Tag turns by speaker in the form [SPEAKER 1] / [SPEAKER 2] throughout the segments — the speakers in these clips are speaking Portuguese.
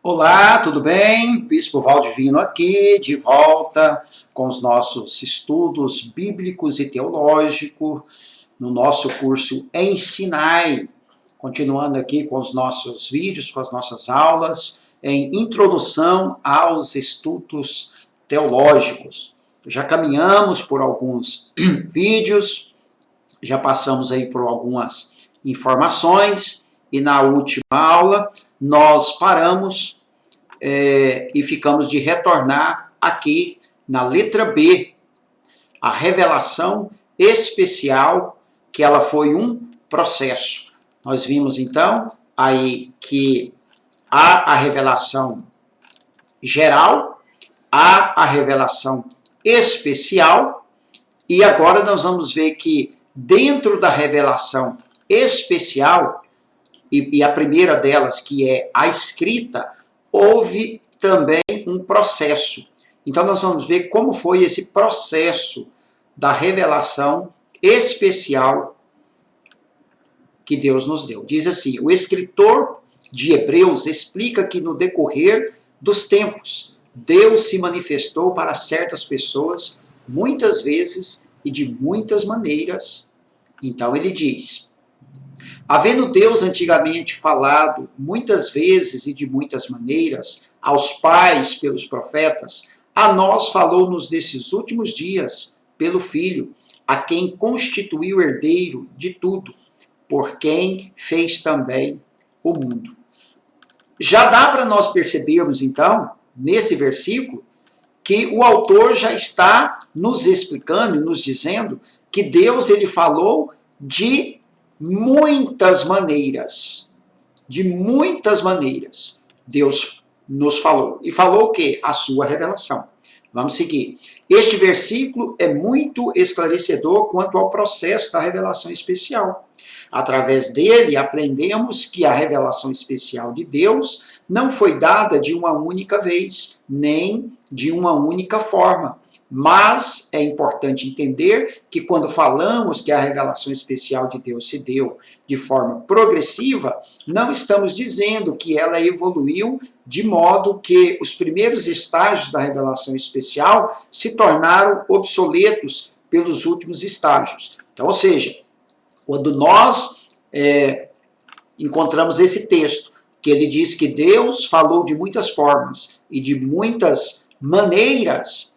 [SPEAKER 1] Olá, tudo bem? Bispo Valdivino aqui, de volta com os nossos estudos bíblicos e teológicos no nosso curso Ensinai, continuando aqui com os nossos vídeos, com as nossas aulas em Introdução aos Estudos Teológicos. Já caminhamos por alguns vídeos, já passamos aí por algumas informações e na última aula nós paramos e ficamos de retornar aqui na letra B, a revelação especial, que ela foi um processo. Nós vimos então aí que há a revelação geral, há a revelação especial, e agora nós vamos ver que dentro da revelação especial, e a primeira delas, que é a escrita, houve também um processo. Então nós vamos ver como foi esse processo da revelação especial que Deus nos deu. Diz assim, o escritor de Hebreus explica que no decorrer dos tempos, Deus se manifestou para certas pessoas, muitas vezes e de muitas maneiras. Então ele diz: havendo Deus antigamente falado muitas vezes e de muitas maneiras aos pais pelos profetas, a nós falou-nos desses últimos dias pelo Filho, a quem constituiu herdeiro de tudo, por quem fez também o mundo. Já dá para nós percebermos então, nesse versículo, que o autor já está nos explicando e nos dizendo que Deus ele falou de muitas maneiras. De muitas maneiras. Deus nos falou. E falou o quê? A sua revelação. Vamos seguir. Este versículo é muito esclarecedor quanto ao processo da revelação especial. Através dele, aprendemos que a revelação especial de Deus não foi dada de uma única vez, nem de uma única forma. Mas é importante entender que quando falamos que a revelação especial de Deus se deu de forma progressiva, não estamos dizendo que ela evoluiu de modo que os primeiros estágios da revelação especial se tornaram obsoletos pelos últimos estágios. Então, ou seja, quando nós encontramos esse texto, que ele diz que Deus falou de muitas formas e de muitas maneiras,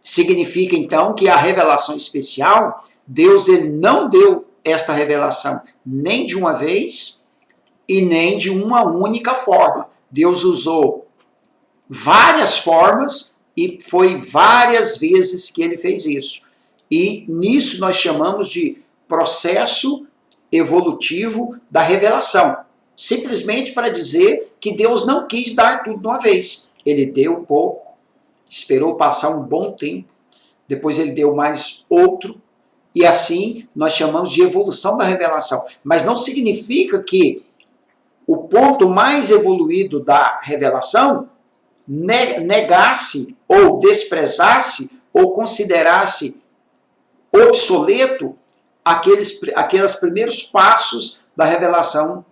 [SPEAKER 1] significa então que a revelação especial, Deus ele não deu esta revelação nem de uma vez e nem de uma única forma. Deus usou várias formas e foi várias vezes que ele fez isso. E nisso nós chamamos de processo evolutivo da revelação. Simplesmente para dizer que Deus não quis dar tudo de uma vez. Ele deu um pouco, esperou passar um bom tempo, depois ele deu mais outro, e assim nós chamamos de evolução da revelação. Mas não significa que o ponto mais evoluído da revelação negasse ou desprezasse ou considerasse obsoleto aqueles primeiros passos da revelação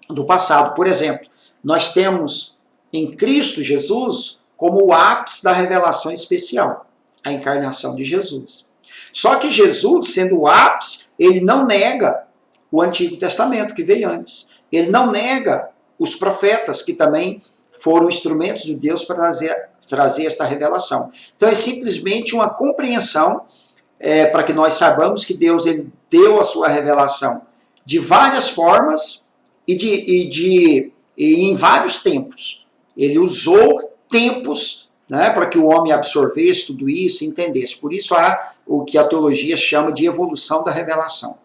[SPEAKER 1] do passado. Por exemplo, nós temos em Cristo Jesus como o ápice da revelação especial, a encarnação de Jesus. Só que Jesus, sendo o ápice, ele não nega o Antigo Testamento, que veio antes. Ele não nega os profetas, que também foram instrumentos de Deus para trazer essa revelação. Então é simplesmente uma compreensão para que nós saibamos que Deus ele deu a sua revelação de várias formas e em vários tempos. Ele usou tempos, né, para que o homem absorvesse tudo isso e entendesse. Por isso há o que a teologia chama de evolução da revelação.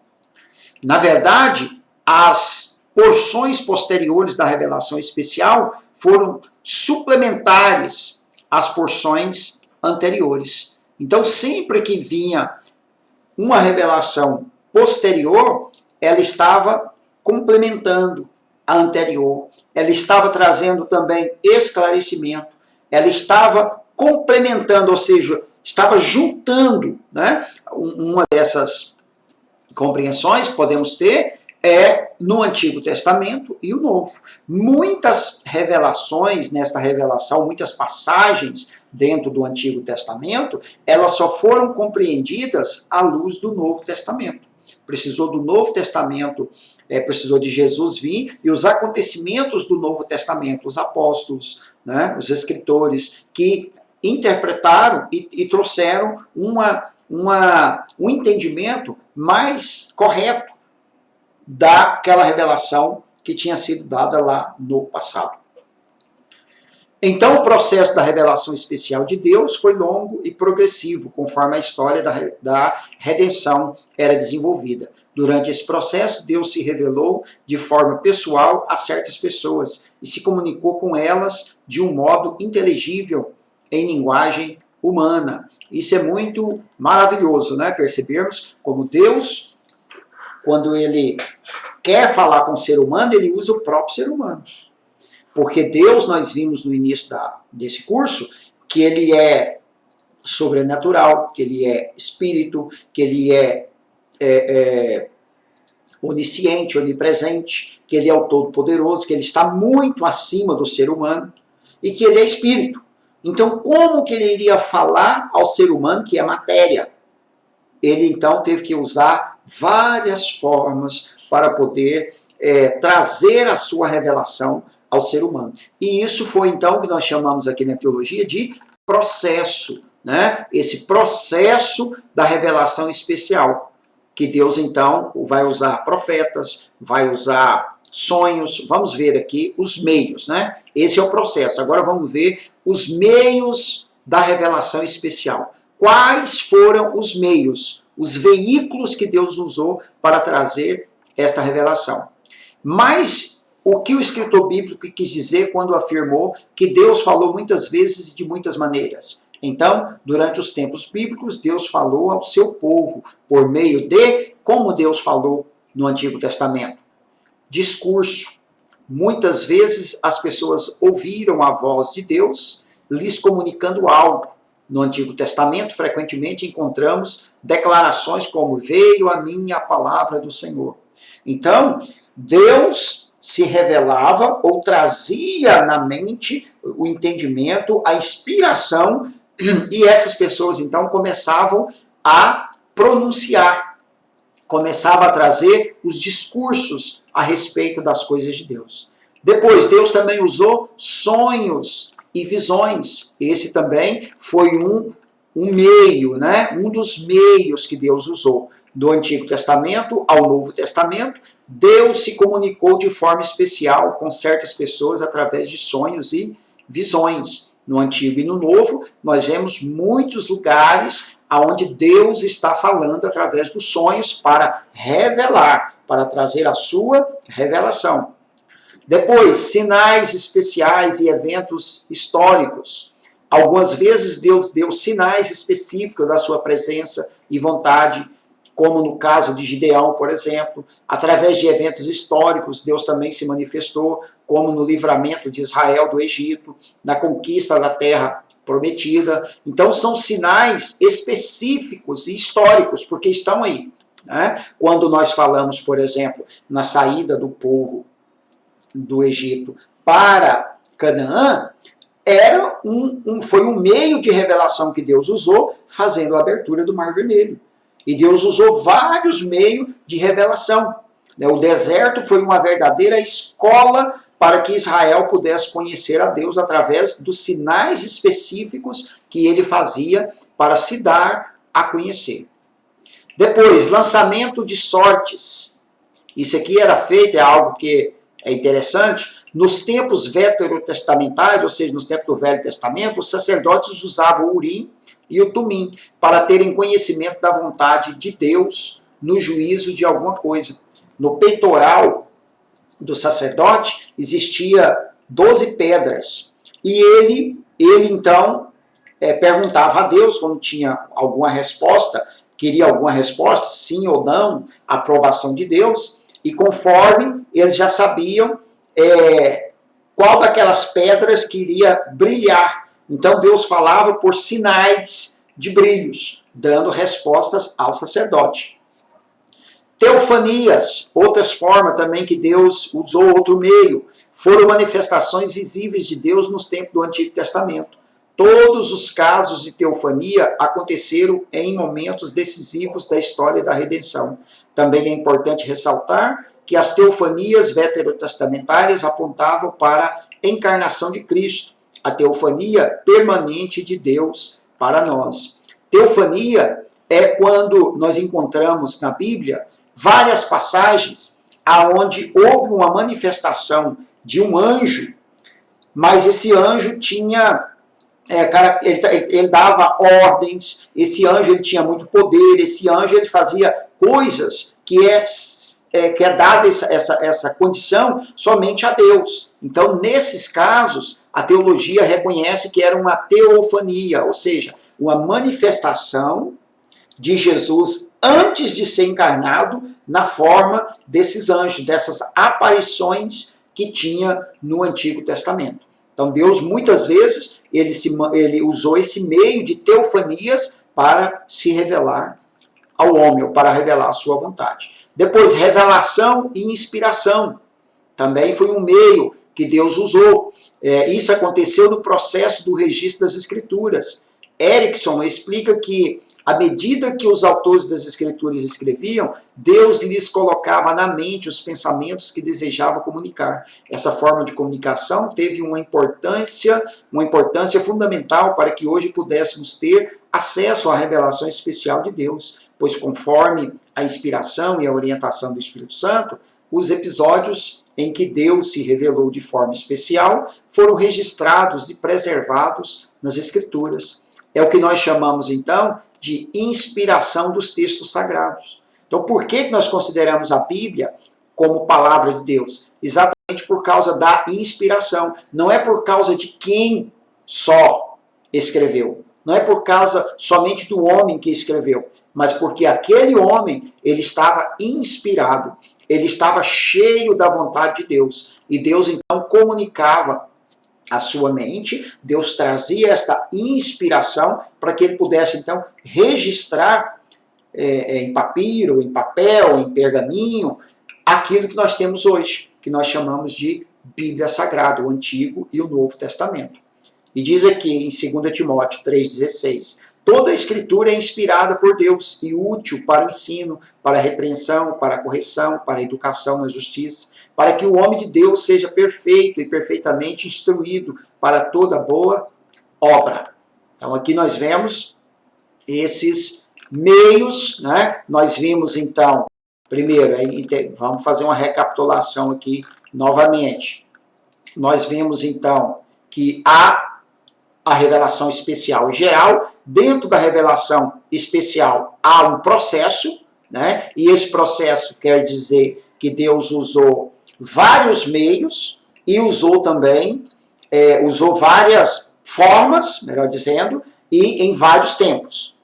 [SPEAKER 1] Na verdade, as porções posteriores da revelação especial foram suplementares às porções anteriores. Então, sempre que vinha uma revelação posterior, ela estava complementando a anterior. Ela estava trazendo também esclarecimento. Ela estava complementando, ou seja, estava juntando, né? Uma dessas compreensões que podemos ter é no Antigo Testamento e o Novo. Muitas revelações nesta revelação, muitas passagens dentro do Antigo Testamento, elas só foram compreendidas à luz do Novo Testamento. Precisou do Novo Testamento, precisou de Jesus vir, e os acontecimentos do Novo Testamento, os apóstolos, né, os escritores, que interpretaram e trouxeram um entendimento mais correto daquela revelação que tinha sido dada lá no passado. Então, o processo da revelação especial de Deus foi longo e progressivo, conforme a história da redenção era desenvolvida. Durante esse processo, Deus se revelou de forma pessoal a certas pessoas e se comunicou com elas de um modo inteligível em linguagem humana. Isso é muito maravilhoso, né? Percebermos como Deus, quando ele quer falar com o ser humano, ele usa o próprio ser humano. Porque Deus, nós vimos no início desse curso, que ele é sobrenatural, que ele é espírito, que ele é onisciente, onipresente, que ele é o todo-poderoso, que ele está muito acima do ser humano e que ele é espírito. Então, como que ele iria falar ao ser humano que é matéria? Ele, então, teve que usar várias formas para poder trazer a sua revelação ao ser humano. E isso foi, então, o que nós chamamos aqui na teologia de processo, né? Esse processo da revelação especial, que Deus, então, vai usar profetas, vai usar sonhos, vamos ver aqui os meios, né? Esse é o processo. Agora vamos ver os meios da revelação especial. Quais foram os meios, os veículos que Deus usou para trazer esta revelação? Mas o que o escritor bíblico quis dizer quando afirmou que Deus falou muitas vezes e de muitas maneiras? Então, durante os tempos bíblicos, Deus falou ao seu povo por meio de, como Deus falou no Antigo Testamento? Discurso. Muitas vezes as pessoas ouviram a voz de Deus lhes comunicando algo. No Antigo Testamento, frequentemente encontramos declarações como veio a mim a palavra do Senhor. Então, Deus se revelava ou trazia na mente o entendimento, a inspiração, e essas pessoas então começavam a pronunciar, começava a trazer os discursos a respeito das coisas de Deus. Depois, Deus também usou sonhos e visões. Esse também foi um meio, né? Um dos meios que Deus usou. Do Antigo Testamento ao Novo Testamento, Deus se comunicou de forma especial com certas pessoas através de sonhos e visões. No Antigo e no Novo, nós vemos muitos lugares onde Deus está falando através dos sonhos para revelar, para trazer a sua revelação. Depois, sinais especiais e eventos históricos. Algumas vezes Deus deu sinais específicos da sua presença e vontade, como no caso de Gideão, por exemplo. Através de eventos históricos, Deus também se manifestou, como no livramento de Israel do Egito, na conquista da terra prometida. Então, são sinais específicos e históricos, porque estão aí, né? Quando nós falamos, por exemplo, na saída do povo do Egito para Canaã, foi um meio de revelação que Deus usou, fazendo a abertura do Mar Vermelho. E Deus usou vários meios de revelação. O deserto foi uma verdadeira escola para que Israel pudesse conhecer a Deus através dos sinais específicos que ele fazia para se dar a conhecer. Depois, lançamento de sortes. Isso aqui era feito, é algo que é interessante, nos tempos veterotestamentários, ou seja, nos tempos do Velho Testamento, os sacerdotes usavam o Urim e o Tumim para terem conhecimento da vontade de Deus no juízo de alguma coisa. No peitoral do sacerdote existia 12 pedras e ele então perguntava a Deus quando tinha alguma resposta, queria alguma resposta, sim ou não, aprovação de Deus, e conforme eles já sabiam qual daquelas pedras que iria brilhar. Então Deus falava por sinais de brilhos, dando respostas ao sacerdote. Teofanias, outras formas também que Deus usou outro meio, foram manifestações visíveis de Deus nos tempos do Antigo Testamento. Todos os casos de teofania aconteceram em momentos decisivos da história da redenção. Também é importante ressaltar que as teofanias veterotestamentárias apontavam para a encarnação de Cristo, a teofania permanente de Deus para nós. Teofania é quando nós encontramos na Bíblia várias passagens aonde houve uma manifestação de um anjo, mas esse anjo tinha... ele dava ordens, esse anjo ele tinha muito poder, esse anjo ele fazia coisas que é dada essa condição somente a Deus. Então, nesses casos, a teologia reconhece que era uma teofania, ou seja, uma manifestação de Jesus antes de ser encarnado na forma desses anjos, dessas aparições que tinha no Antigo Testamento. Então Deus muitas vezes ele usou esse meio de teofanias para se revelar ao homem, ou para revelar a sua vontade. Depois, revelação e inspiração. Também foi um meio que Deus usou. Isso aconteceu no processo do registro das Escrituras. Erickson explica que, à medida que os autores das Escrituras escreviam, Deus lhes colocava na mente os pensamentos que desejava comunicar. Essa forma de comunicação teve uma importância fundamental para que hoje pudéssemos ter acesso à revelação especial de Deus, pois conforme a inspiração e a orientação do Espírito Santo, os episódios em que Deus se revelou de forma especial foram registrados e preservados nas Escrituras. É o que nós chamamos, então, de inspiração dos textos sagrados. Então, por que nós consideramos a Bíblia como palavra de Deus? Exatamente por causa da inspiração. Não é por causa de quem só escreveu. Não é por causa somente do homem que escreveu, mas porque aquele homem, ele estava inspirado, ele estava cheio da vontade de Deus. E Deus, então, comunicava a sua mente, Deus trazia esta inspiração para que ele pudesse, então, registrar em papiro, em papel, em pergaminho, aquilo que nós temos hoje, que nós chamamos de Bíblia Sagrada, o Antigo e o Novo Testamento. E diz aqui em 2 Timóteo 3,16, toda a Escritura é inspirada por Deus e útil para o ensino, para a repreensão, para a correção, para a educação na justiça, para que o homem de Deus seja perfeito e perfeitamente instruído para toda boa obra. Então aqui nós vemos esses meios, né? Nós vimos então, primeiro, vamos fazer uma recapitulação aqui novamente. Nós vimos então que há a revelação especial em geral. Dentro da revelação especial há um processo, né? E esse processo quer dizer que Deus usou vários meios e usou também, usou várias formas, melhor dizendo, e em vários tempos.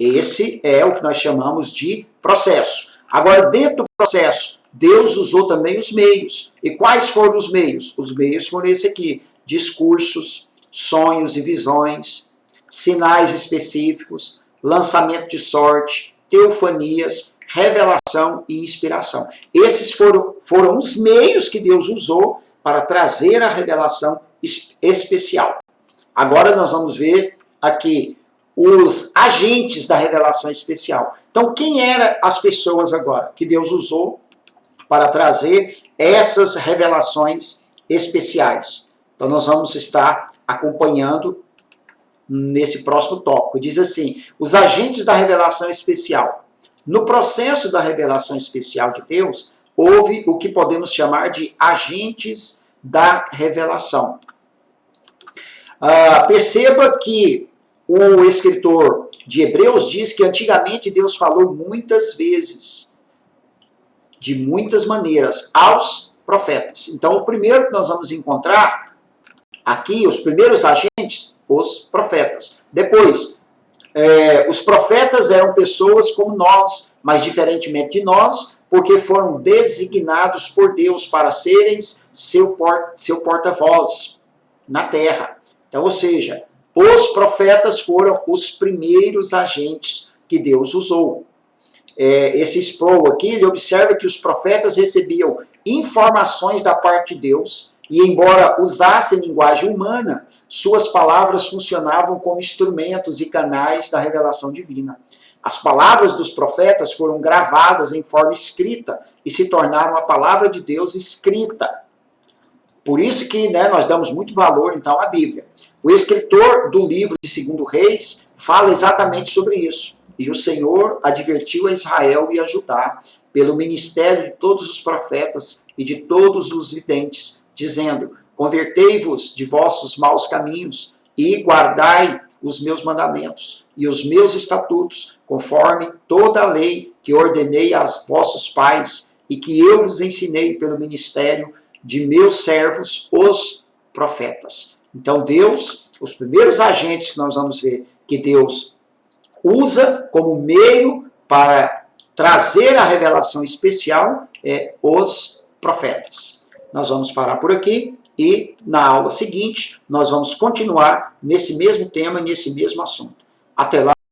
[SPEAKER 1] Esse é o que nós chamamos de processo. Agora, dentro do processo, Deus usou também os meios. E quais foram os meios? Os meios foram esse aqui: discursos, sonhos e visões, sinais específicos, lançamento de sorte, teofanias, revelação e inspiração. Esses foram os meios que Deus usou para trazer a revelação especial. Agora nós vamos ver aqui os agentes da revelação especial. Então, quem eram as pessoas agora que Deus usou para trazer essas revelações especiais? Então, nós vamos estar acompanhando nesse próximo tópico. Diz assim, os agentes da revelação especial. No processo da revelação especial de Deus, houve o que podemos chamar de agentes da revelação. Perceba que o escritor de Hebreus diz que antigamente Deus falou muitas vezes, de muitas maneiras, aos profetas. Então, o primeiro que nós vamos encontrar aqui, os primeiros agentes, os profetas. Depois, os profetas eram pessoas como nós, mas diferentemente de nós, porque foram designados por Deus para serem seu porta-voz na terra. Então, ou seja, os profetas foram os primeiros agentes que Deus usou. esse Sproul aqui, ele observa que os profetas recebiam informações da parte de Deus e, embora usassem linguagem humana, suas palavras funcionavam como instrumentos e canais da revelação divina. As palavras dos profetas foram gravadas em forma escrita e se tornaram a palavra de Deus escrita. Por isso que, né, nós damos muito valor, então, à Bíblia. O escritor do livro de 2 Reis fala exatamente sobre isso. E o Senhor advertiu a Israel e a Judá, pelo ministério de todos os profetas e de todos os videntes, dizendo: convertei-vos de vossos maus caminhos e guardai os meus mandamentos e os meus estatutos, conforme toda a lei que ordenei aos vossos pais e que eu vos ensinei pelo ministério de meus servos, os profetas. Então Deus, os primeiros agentes que nós vamos ver que Deus usa como meio para trazer a revelação especial os profetas. Nós vamos parar por aqui e na aula seguinte nós vamos continuar nesse mesmo tema, nesse mesmo assunto. Até lá.